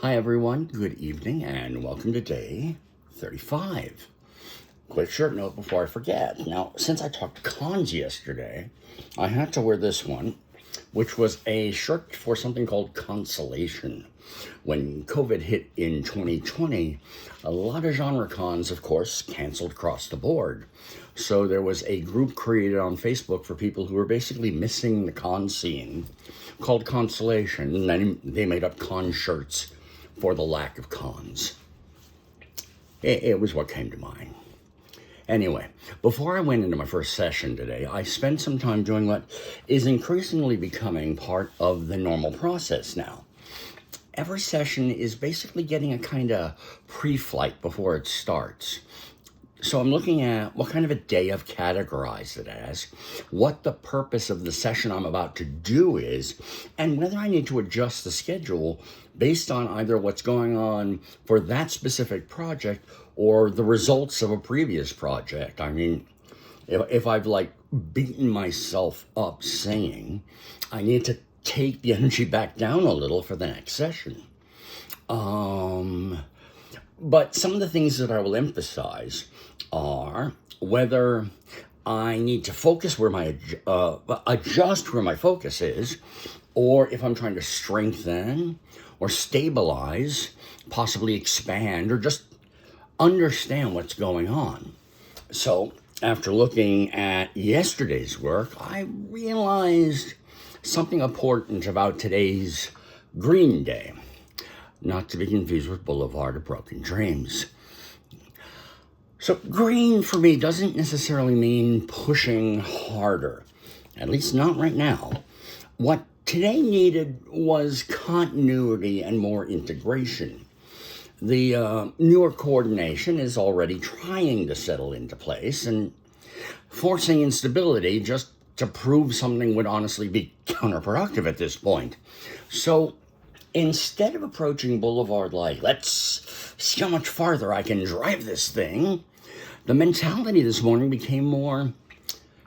Hi everyone, good evening and welcome to day 35. Quick short note before I forget. Now, since I talked cons yesterday, I had to wear this one, which was a shirt for something called consolation. When COVID hit in 2020, a lot of genre cons, of course, canceled across the board. So there was a group created on Facebook for people who were basically missing the con scene called Consolation, and then they made up con shirts for the lack of cons. It was what came to mind. Anyway, before I went into my first session today, I spent some time doing what is increasingly becoming part of the normal process now. Every session is basically getting a kind of pre-flight before it starts. So I'm looking at what kind of a day I've categorized it as, what the purpose of the session I'm about to do is, and whether I need to adjust the schedule based on either what's going on for that specific project or the results of a previous project. I mean, if I've beaten myself up saying, I need to take the energy back down a little for the next session. But some of the things that I will emphasize are whether I need to focus where my adjust where my focus is, or if I'm trying to strengthen or stabilize, possibly expand, or just understand what's going on. So after looking at yesterday's work, I realized something important about today's Green Day, not to be confused with Boulevard of Broken Dreams. So green for me doesn't necessarily mean pushing harder, at least not right now. What today needed was continuity and more integration. The newer coordination is already trying to settle into place, and forcing instability just to prove something would honestly be counterproductive at this point. So instead of approaching Boulevard like, let's see how much farther I can drive this thing, the mentality this morning became more,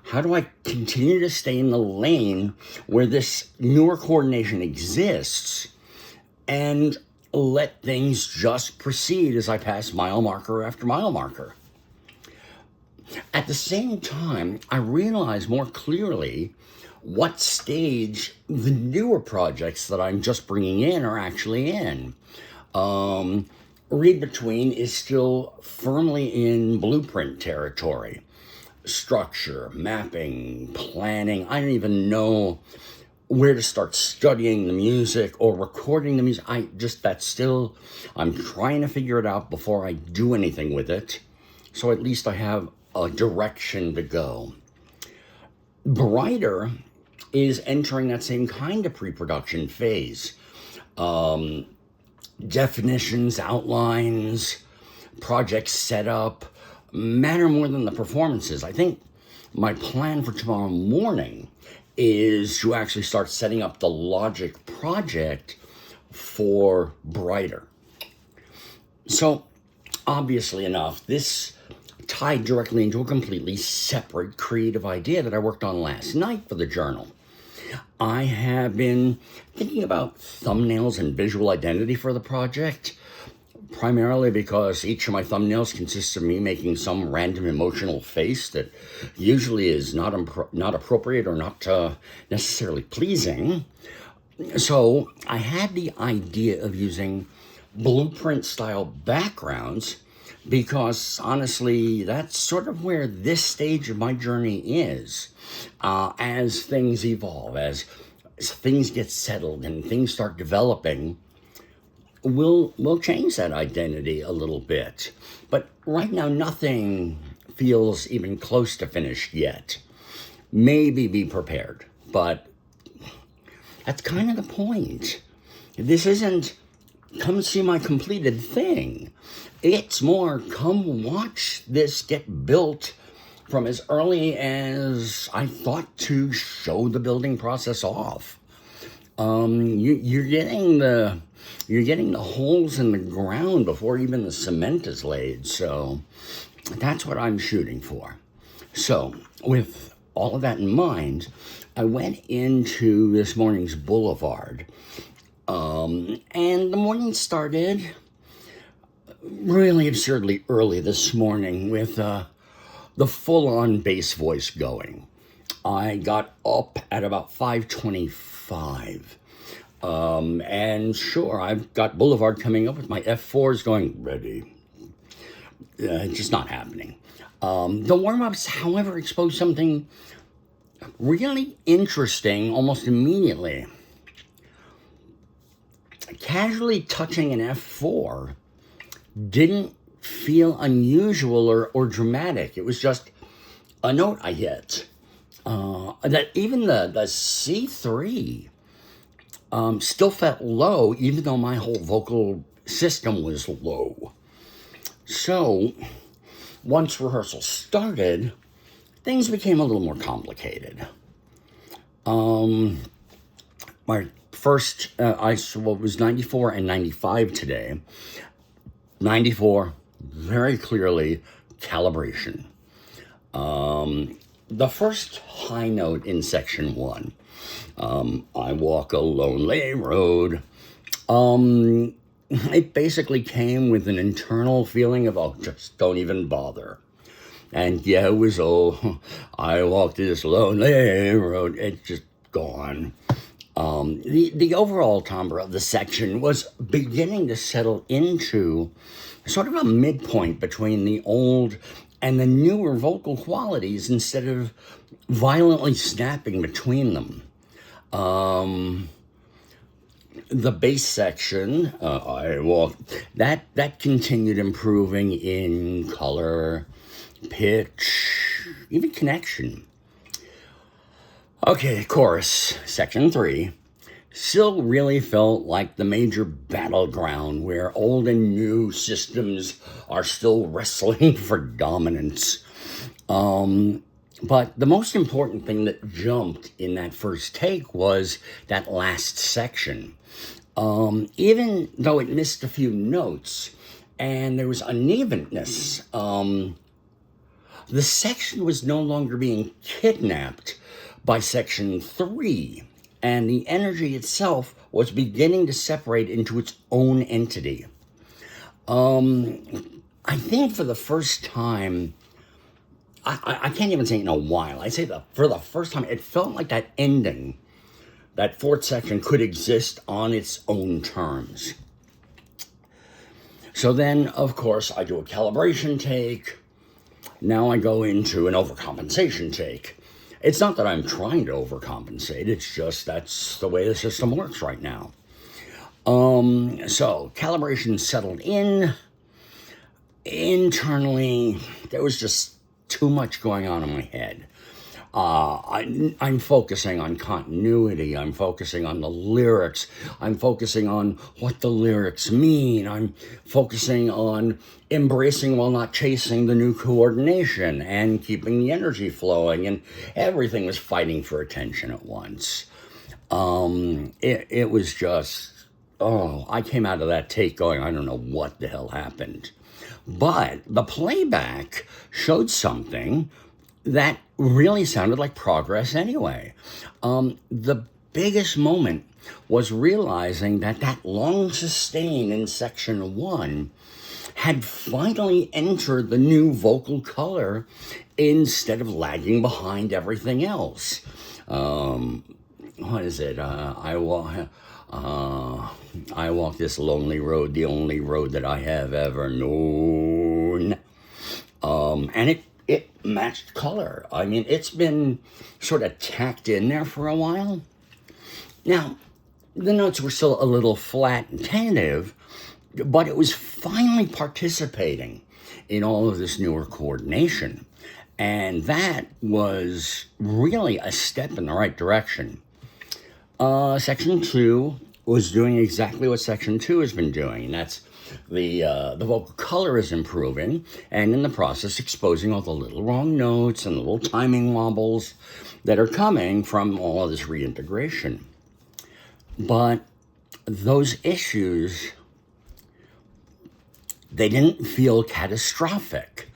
how do I continue to stay in the lane where this newer coordination exists and let things just proceed as I pass mile marker after mile marker? At the same time, I realize more clearly what stage the newer projects that I'm just bringing in are actually in. Read Between is still firmly in blueprint territory. Structure, mapping, planning. I don't even know where to start studying the music or recording the music. I'm trying to figure it out before I do anything with it. So at least I have a direction to go. Brighter is entering that same kind of pre-production phase. Definitions, outlines, project setup matter more than the performances. I think my plan for tomorrow morning is to actually start setting up the logic project for Brighter. So, obviously enough, this tied directly into a completely separate creative idea that I worked on last night for the journal. I have been thinking about thumbnails and visual identity for the project, primarily because each of my thumbnails consists of me making some random emotional face that usually is not appropriate or not necessarily pleasing. So I had the idea of using blueprint-style backgrounds because, honestly, that's sort of where this stage of my journey is. As things evolve, as things get settled and things start developing, we'll change that identity a little bit. But right now, nothing feels even close to finished yet. Maybe be prepared, but that's kind of the point. This isn't come see my completed thing. It's more, come watch this get built from as early as I thought to show the building process off. You're getting the holes in the ground before even the cement is laid. So that's what I'm shooting for. So with all of that in mind, I went into this morning's Boulevard And the morning started really absurdly early this morning with the full-on bass voice going. I got up at about 5:25. And sure, I've got Boulevard coming up with my F4s going ready. It's just not happening. The warm-ups, however, exposed something really interesting almost immediately. Casually touching an F4 didn't feel unusual or dramatic. It was just a note I hit. That even the C3 still felt low, even though my whole vocal system was low. So, once rehearsal started, things became a little more complicated. My first, I was 94 and 95 today. 94, very clearly, calibration. The first high note in section 1, I walk a lonely road. It basically came with an internal feeling of, oh, just don't even bother. And yeah, it was, oh, I walked this lonely road. It's just gone. The overall timbre of the section was beginning to settle into sort of a midpoint between the old and the newer vocal qualities instead of violently snapping between them. The bass section, that continued improving in color, pitch, even connection. Okay, chorus, section 3, still really felt like the major battleground where old and new systems are still wrestling for dominance. But the most important thing that jumped in that first take was that last section. Even though it missed a few notes and there was unevenness, the section was no longer being kidnapped by section 3, and the energy itself was beginning to separate into its own entity. I think for the first time, I can't even say in a while, I say that for the first time, it felt like that ending, that fourth section could exist on its own terms. So then, of course, I do a calibration take. Now I go into an overcompensation take. It's not that I'm trying to overcompensate, it's just that's the way the system works right now. So calibration settled in. Internally, there was just too much going on in my head. I'm focusing on continuity. I'm focusing on the lyrics. I'm focusing on what the lyrics mean. I'm focusing on embracing while not chasing the new coordination and keeping the energy flowing. And everything was fighting for attention at once. It was just, I came out of that take going, I don't know what the hell happened. But the playback showed something that really sounded like progress anyway. The biggest moment was realizing that long sustain in section 1 had finally entered the new vocal color instead of lagging behind everything else. What is it? I walk this lonely road, the only road that I have ever known. And it matched color. I mean, it's been sort of tacked in there for a while. Now, the notes were still a little flat and tentative, but it was finally participating in all of this newer coordination. And that was really a step in the right direction. Section 2 was doing exactly what section 2 has been doing, and that's the vocal color is improving, and in the process exposing all the little wrong notes and the little timing wobbles that are coming from all of this reintegration. But those issues, they didn't feel catastrophic.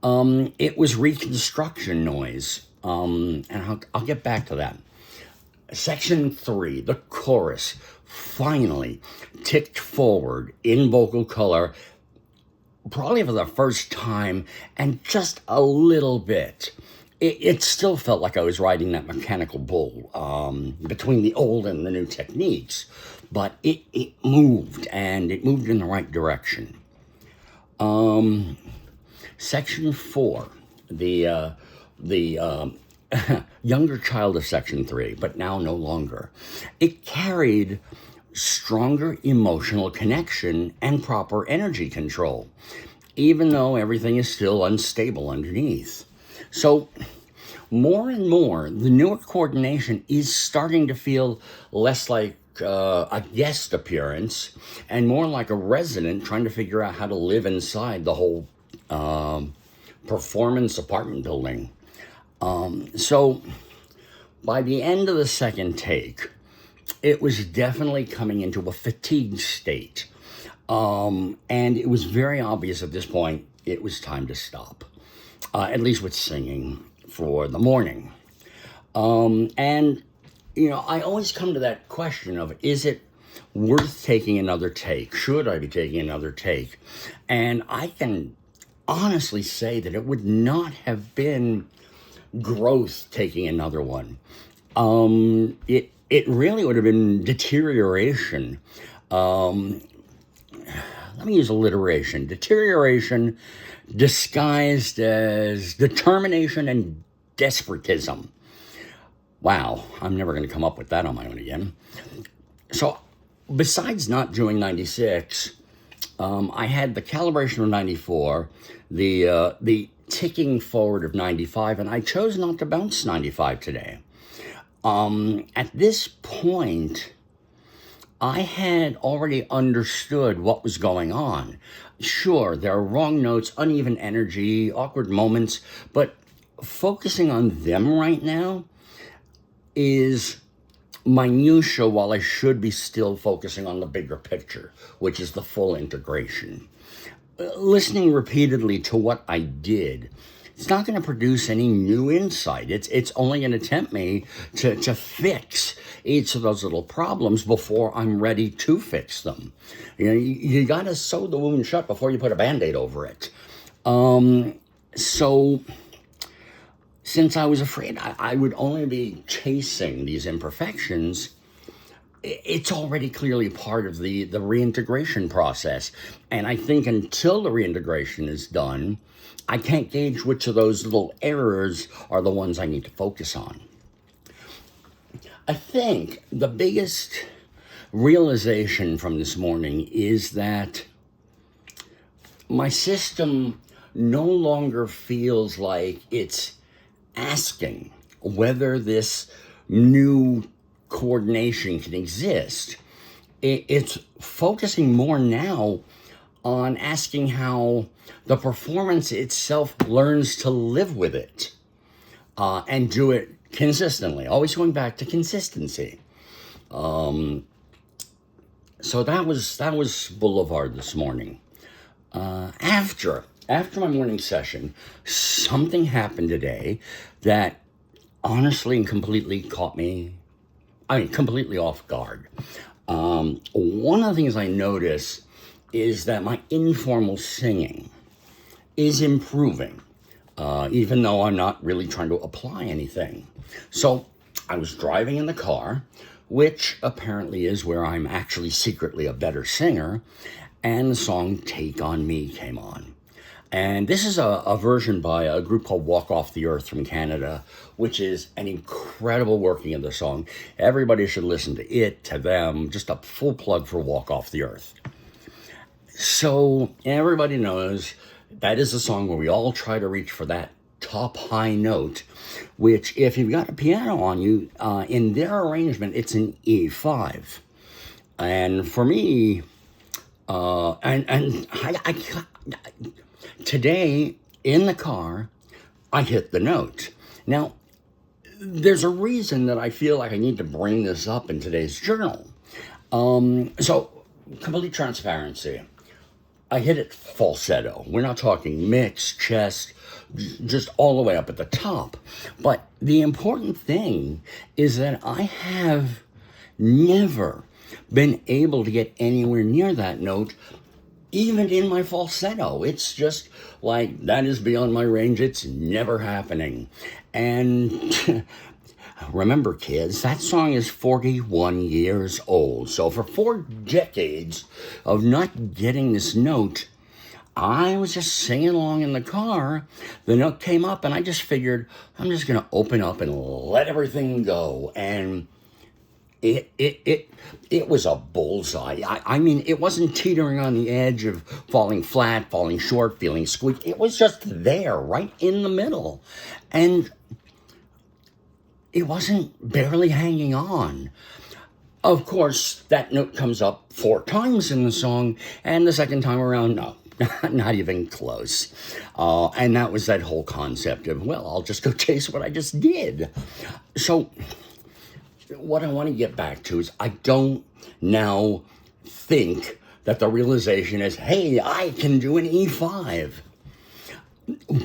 It was reconstruction noise, and I'll get back to that. Section 3, the chorus, finally ticked forward in vocal color, probably for the first time, and just a little bit. It still felt like I was riding that mechanical bull between the old and the new techniques, but it moved, and it moved in the right direction. Section 4, the younger child of Section 3, but now no longer. It carried stronger emotional connection and proper energy control, even though everything is still unstable underneath. So more and more, the newer coordination is starting to feel less like a guest appearance and more like a resident trying to figure out how to live inside the whole performance apartment building. So by the end of the second take, it was definitely coming into a fatigue state. And it was very obvious at this point, it was time to stop, at least with singing for the morning. And, I always come to that question of, is it worth taking another take? Should I be taking another take? And I can honestly say that it would not have been growth taking another one. It really would have been deterioration. Let me use alliteration. Deterioration disguised as determination and despotism. Wow, I'm never going to come up with that on my own again. So, besides not doing 96, I had the calibration of 94, the ticking forward of 95, and I chose not to bounce 95 today. At this point, I had already understood what was going on. Sure, there are wrong notes, uneven energy, awkward moments, but focusing on them right now is minutia while I should be still focusing on the bigger picture, which is the full integration. Listening repeatedly to what I did, it's not going to produce any new insight. It's only going to tempt me to fix each of those little problems before I'm ready to fix them. You got to sew the wound shut before you put a Band-Aid over it. So since I was afraid I would only be chasing these imperfections, it's already clearly part of the reintegration process. And I think until the reintegration is done, I can't gauge which of those little errors are the ones I need to focus on. I think the biggest realization from this morning is that my system no longer feels like it's asking whether this new coordination can exist. It's focusing more now on asking how the performance itself learns to live with it and do it consistently, always going back to consistency. So that was Boulevard this morning. After my morning session, something happened today that honestly and completely caught me, completely off guard. One of the things I notice is that my informal singing is improving, even though I'm not really trying to apply anything. So I was driving in the car, which apparently is where I'm actually secretly a better singer, and the song Take On Me came on. And this is a version by a group called Walk Off the Earth from Canada, which is an incredible working of the song. Everybody should listen to it, to them. Just a full plug for Walk Off the Earth. So everybody knows that is a song where we all try to reach for that top high note, which if you've got a piano on you, in their arrangement, it's an E5. And for me, today in the car, I hit the note. Now, there's a reason that I feel like I need to bring this up in today's journal. So, complete transparency. I hit it falsetto. We're not talking mix, chest, just all the way up at the top. But the important thing is that I have never been able to get anywhere near that note, even in my falsetto. It's just like, that is beyond my range. It's never happening. And remember, kids, that song is 41 years old. So for 4 decades of not getting this note, I was just singing along in the car. The note came up, and I just figured, I'm just going to open up and let everything go. And it was a bullseye. I mean, it wasn't teetering on the edge of falling flat, falling short, feeling squeak. It was just there, right in the middle. And it wasn't barely hanging on. Of course, that note comes up 4 times in the song, and the second time around, no, not even close. And that was that whole concept of, well, I'll just go chase what I just did. So what I want to get back to is, I don't now think that the realization is, hey, I can do an E5.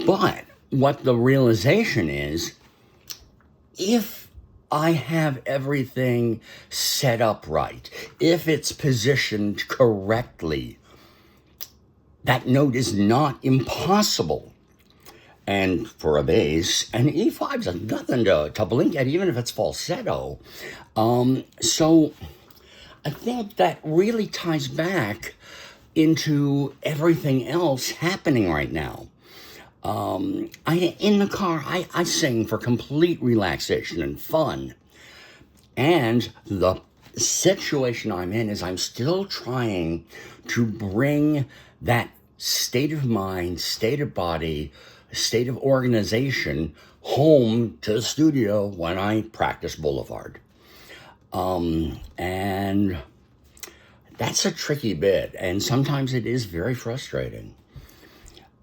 But what the realization is, if I have everything set up right, if it's positioned correctly, that note is not impossible. And for a bass, an E5's nothing to blink at, even if it's falsetto. So I think that really ties back into everything else happening right now. In the car, I sing for complete relaxation and fun. And the situation I'm in is I'm still trying to bring that state of mind, state of body, state of organization home to the studio when I practice Boulevard. And that's a tricky bit, and sometimes it is very frustrating.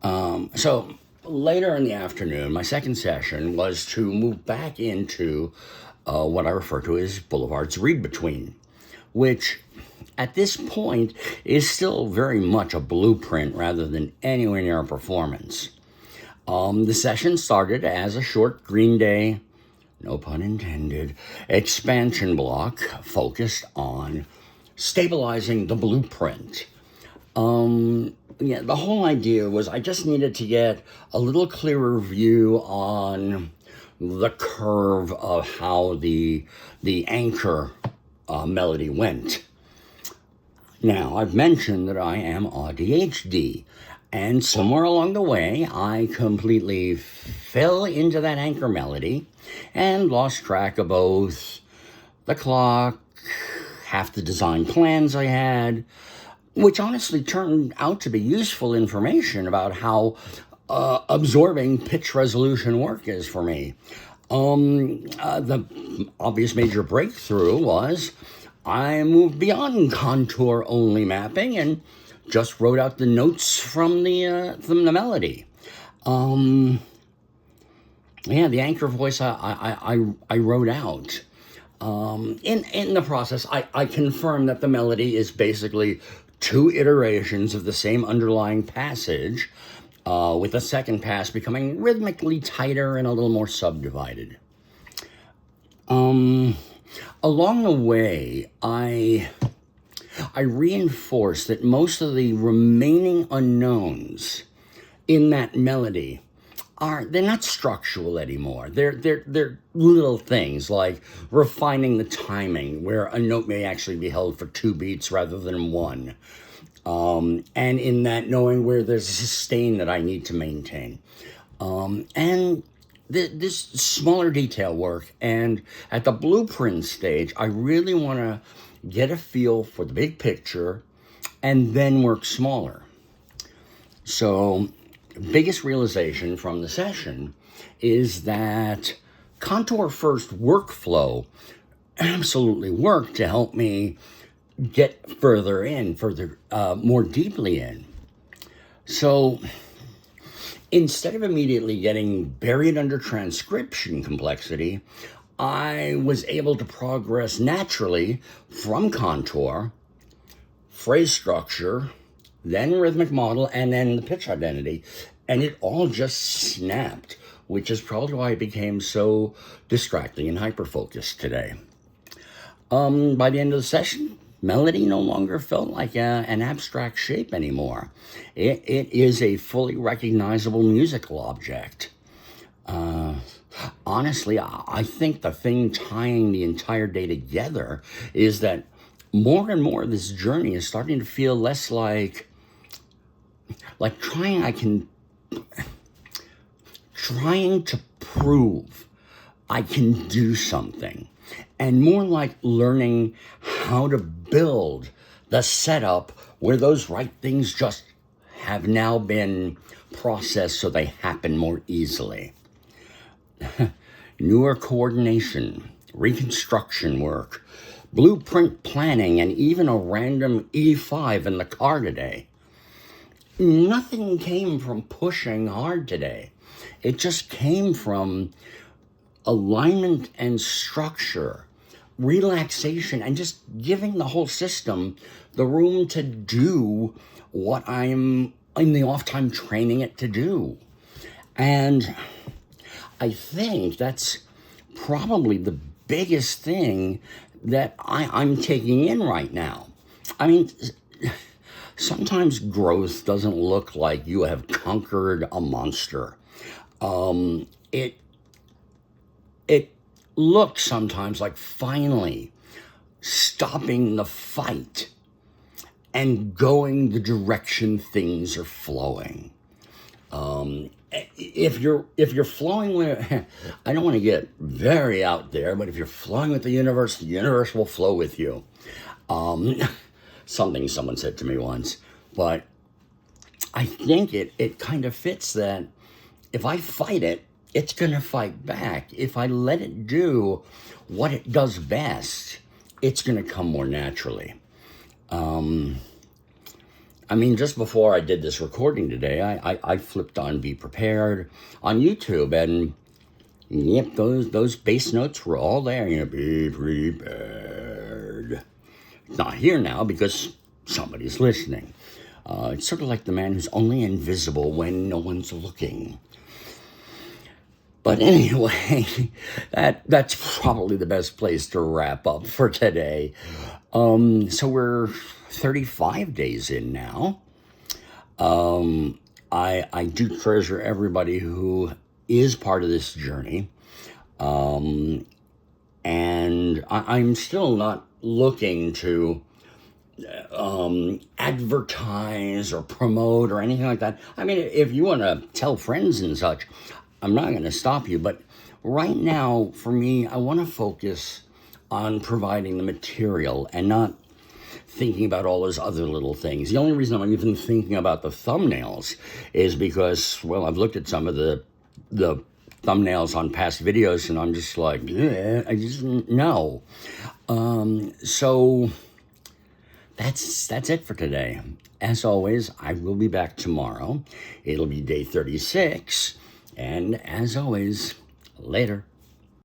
So later in the afternoon, my second session was to move back into what I refer to as Boulevard's read between, which at this point is still very much a blueprint rather than anywhere near a performance. The session started as a short Green Day, no pun intended, expansion block focused on stabilizing the blueprint. The whole idea was I just needed to get a little clearer view on the curve of how the anchor melody went. Now, I've mentioned that I am ADHD, and somewhere along the way, I completely fell into that anchor melody and lost track of both the clock, half the design plans I had, which honestly turned out to be useful information about how absorbing pitch resolution work is for me. The obvious major breakthrough was I moved beyond contour-only mapping and just wrote out the notes from the melody. The anchor voice I wrote out. In the process, I confirmed that the melody is basically 2 iterations of the same underlying passage, with the second pass becoming rhythmically tighter and a little more subdivided. Along the way, I reinforced that most of the remaining unknowns in that melody they're not structural anymore. They're little things like refining the timing, where a note may actually be held for 2 beats rather than 1. And in that, knowing where there's a sustain that I need to maintain. And this smaller detail work. And at the blueprint stage, I really want to get a feel for the big picture and then work smaller. So, biggest realization from the session is that contour first workflow absolutely worked to help me get more deeply in. So instead of immediately getting buried under transcription complexity, I was able to progress naturally from contour, phrase structure, then rhythmic model, and then the pitch identity. And it all just snapped, which is probably why it became so distracting and hyper-focused today. By the end of the session, melody no longer felt like an abstract shape anymore. It is a fully recognizable musical object. Honestly, I think the thing tying the entire day together is that more and more this journey is starting to feel less like trying to prove I can do something, and more like learning how to build the setup where those right things just have now been processed so they happen more easily. Newer coordination, reconstruction work, blueprint planning, and even a random E5 in the car today. Nothing came from pushing hard today. It just came from alignment and structure, relaxation, and just giving the whole system the room to do what I'm in the off time training it to do. And I think that's probably the biggest thing that I'm taking in right now. I mean, sometimes growth doesn't look like you have conquered a monster. It looks sometimes like finally stopping the fight and going the direction things are flowing. If you're flowing with, I don't want to get very out there, but if you're flowing with the universe will flow with you. Something someone said to me once, but I think it kind of fits that if I fight it, it's going to fight back. If I let it do what it does best, it's going to come more naturally. I mean, just before I did this recording today, I flipped on Be Prepared on YouTube, and yep, those bass notes were all there. You know, be prepared. It's not here now because somebody's listening. It's sort of like the man who's only invisible when no one's looking. But anyway, that's probably the best place to wrap up for today. So we're 35 days in now. I do treasure everybody who is part of this journey. And I'm still not looking to advertise or promote or anything like that. I mean, if you want to tell friends and such, I'm not going to stop you. But right now, for me, I want to focus on providing the material and not thinking about all those other little things. The only reason I'm even thinking about the thumbnails is because, well, I've looked at some of the thumbnails on past videos, and I'm just like, I just no. So that's it for today. As always, I will be back tomorrow. It'll be day 36, and as always, later.